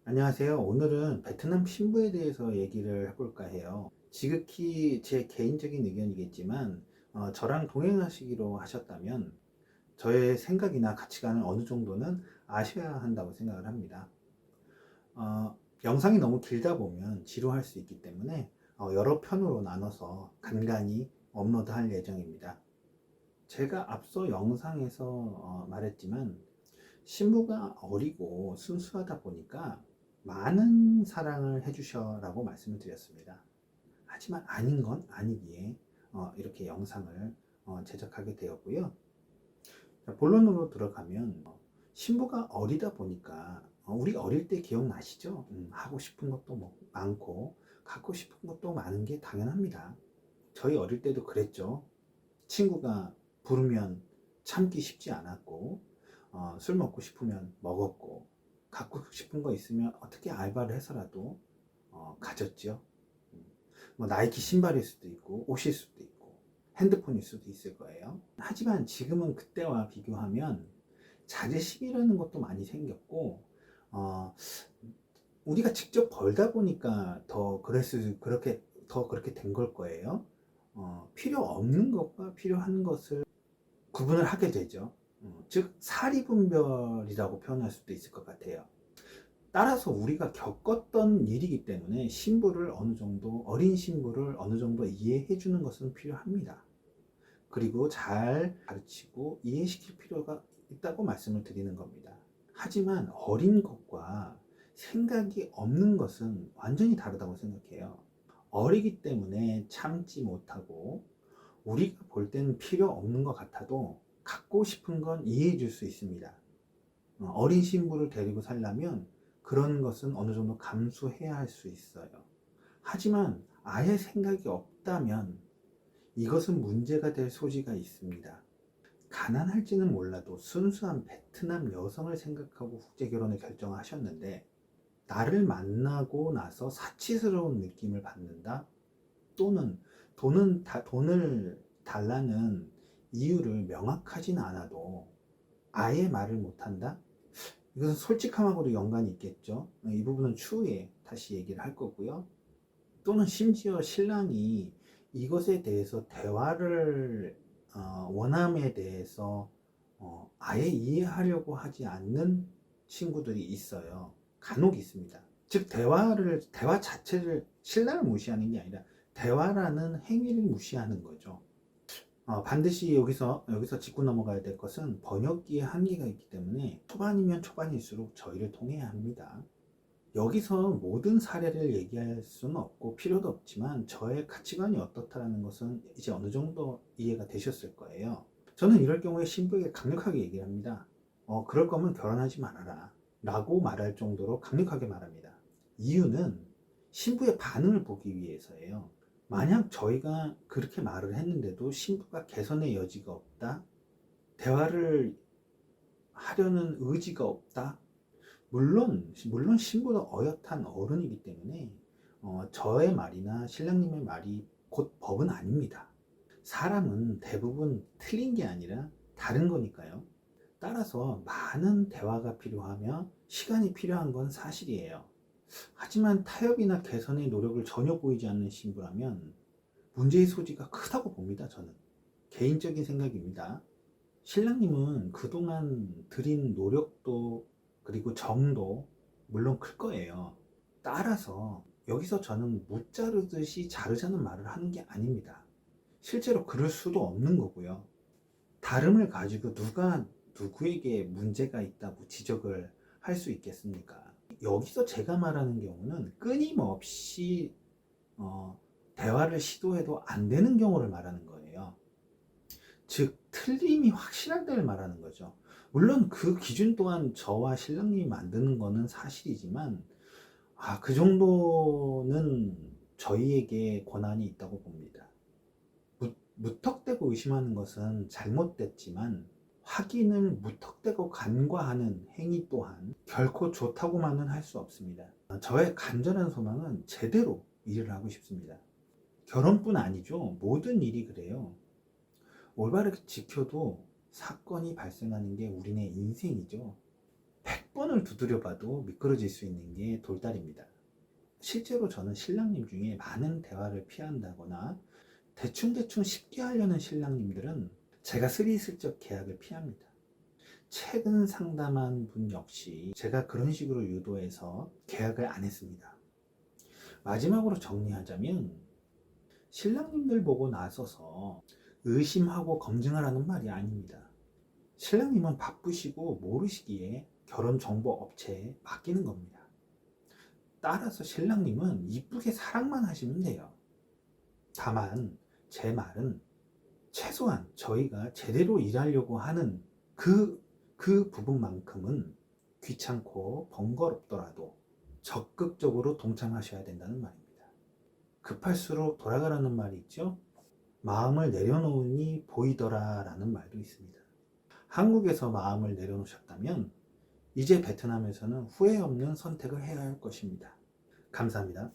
안녕하세요. 오늘은 베트남 신부에 대해서 얘기를 해볼까 해요. 지극히 제 개인적인 의견이겠지만, 저랑 동행하시기로 하셨다면, 저의 생각이나 가치관을 어느 정도는 아셔야 한다고 생각을 합니다. 영상이 너무 길다 보면 지루할 수 있기 때문에, 여러 편으로 나눠서 간간히 업로드할 예정입니다. 제가 앞서 영상에서 말했지만, 신부가 어리고 순수하다 보니까 많은 사랑을 해주셔라고 말씀을 드렸습니다. 하지만 아닌 건 아니기에 이렇게 영상을 제작하게 되었고요. 자, 본론으로 들어가면 신부가 어리다 보니까 우리 어릴 때 기억나시죠? 하고 싶은 것도 뭐 많고 갖고 싶은 것도 많은 게 당연합니다. 저희 어릴 때도 그랬죠. 친구가 부르면 참기 쉽지 않았고 술 먹고 싶으면 먹었고 갖고 싶은 거 있으면 어떻게 알바를 해서라도 가졌죠. 음, 뭐 나이키 신발일 수도 있고 옷일 수도 있고 핸드폰일 수도 있을 거예요. 하지만 지금은 그때와 비교하면 자제심이라는 것도 많이 생겼고 어, 우리가 직접 벌다 보니까 그렇게 된 걸 거예요. 필요 없는 것과 필요한 것을 구분을 하게 되죠. 즉 사리분별이라고 표현할 수도 있을 것 같아요. 따라서 우리가 겪었던 일이기 때문에 어린 신부를 어느 정도 이해해 주는 것은 필요합니다. 그리고 잘 가르치고 이해시킬 필요가 있다고 말씀을 드리는 겁니다. 하지만 어린 것과 생각이 없는 것은 완전히 다르다고 생각해요. 어리기 때문에 참지 못하고 우리가 볼 때는 필요 없는 것 같아도 갖고 싶은 건 이해해 줄 수 있습니다. 어린 신부를 데리고 살려면 그런 것은 어느 정도 감수해야 할 수 있어요. 하지만 아예 생각이 없다면 이것은 문제가 될 소지가 있습니다. 가난할지는 몰라도 순수한 베트남 여성을 생각하고 국제 결혼을 결정하셨는데 나를 만나고 나서 사치스러운 느낌을 받는다? 또는 돈을 달라는 이유를 명확하진 않아도 아예 말을 못한다? 이것은 솔직함하고도 연관이 있겠죠. 이 부분은 추후에 다시 얘기를 할 거고요. 또는 심지어 신랑이 이것에 대해서 원함에 대해서 아예 이해하려고 하지 않는 친구들이 있어요. 간혹 있습니다. 즉 대화 자체를 신랑을 무시하는 게 아니라 대화라는 행위를 무시하는 거죠. 반드시 여기서 짚고 넘어가야 될 것은 번역기의 한계가 있기 때문에 초반이면 초반일수록 저희를 통해야 합니다. 여기서 모든 사례를 얘기할 수는 없고 필요도 없지만 저의 가치관이 어떻다라는 것은 이제 어느 정도 이해가 되셨을 거예요. 저는 이럴 경우에 신부에게 강력하게 얘기를 합니다. 그럴 거면 결혼하지 말아라 라고 말할 정도로 강력하게 말합니다. 이유는 신부의 반응을 보기 위해서예요. 만약 저희가 그렇게 말을 했는데도 신부가 개선의 여지가 없다, 대화를 하려는 의지가 없다, 물론 신부는 어엿한 어른이기 때문에 저의 말이나 신랑님의 말이 곧 법은 아닙니다. 사람은 대부분 틀린 게 아니라 다른 거니까요. 따라서 많은 대화가 필요하며 시간이 필요한 건 사실이에요. 하지만 타협이나 개선의 노력을 전혀 보이지 않는 신부라면 문제의 소지가 크다고 봅니다. 저는 개인적인 생각입니다. 신랑님은 그동안 들인 노력도 그리고 정도 물론 클 거예요. 따라서 여기서 저는 무자르듯이 자르자는 말을 하는 게 아닙니다. 실제로 그럴 수도 없는 거고요. 다름을 가지고 누가 누구에게 문제가 있다고 지적을 할 수 있겠습니까? 여기서 제가 말하는 경우는 끊임없이 대화를 시도해도 안 되는 경우를 말하는 거예요. 즉 틀림이 확실한 데를 말하는 거죠. 물론 그 기준 또한 저와 신랑님이 만드는 거는 사실이지만 그 정도는 저희에게 권한이 있다고 봅니다. 무턱대고 의심하는 것은 잘못됐지만 확인을 무턱대고 간과하는 행위 또한 결코 좋다고만은 할 수 없습니다. 저의 간절한 소망은 제대로 일을 하고 싶습니다. 결혼뿐 아니죠. 모든 일이 그래요. 올바르게 지켜도 사건이 발생하는 게 우리네 인생이죠. 10번을 두드려 봐도 미끄러질 수 있는 게 돌다리입니다. 실제로 저는 신랑님 중에 많은 대화를 피한다거나 대충대충 쉽게 하려는 신랑님들은 제가 스리슬쩍 계약을 피합니다. 최근 상담한 분 역시 제가 그런 식으로 유도해서 계약을 안 했습니다. 마지막으로 정리하자면 신랑님들 보고 나서서 의심하고 검증하라는 말이 아닙니다. 신랑님은 바쁘시고 모르시기에 결혼정보업체에 맡기는 겁니다. 따라서 신랑님은 이쁘게 사랑만 하시면 돼요. 다만 제 말은 최소한 저희가 제대로 일하려고 하는 그 부분만큼은 귀찮고 번거롭더라도 적극적으로 동참하셔야 된다는 말입니다. 급할수록 돌아가라는 말이 있죠. 마음을 내려놓으니 보이더라 라는 말도 있습니다. 한국에서 마음을 내려놓으셨다면 이제 베트남에서는 후회 없는 선택을 해야 할 것입니다. 감사합니다.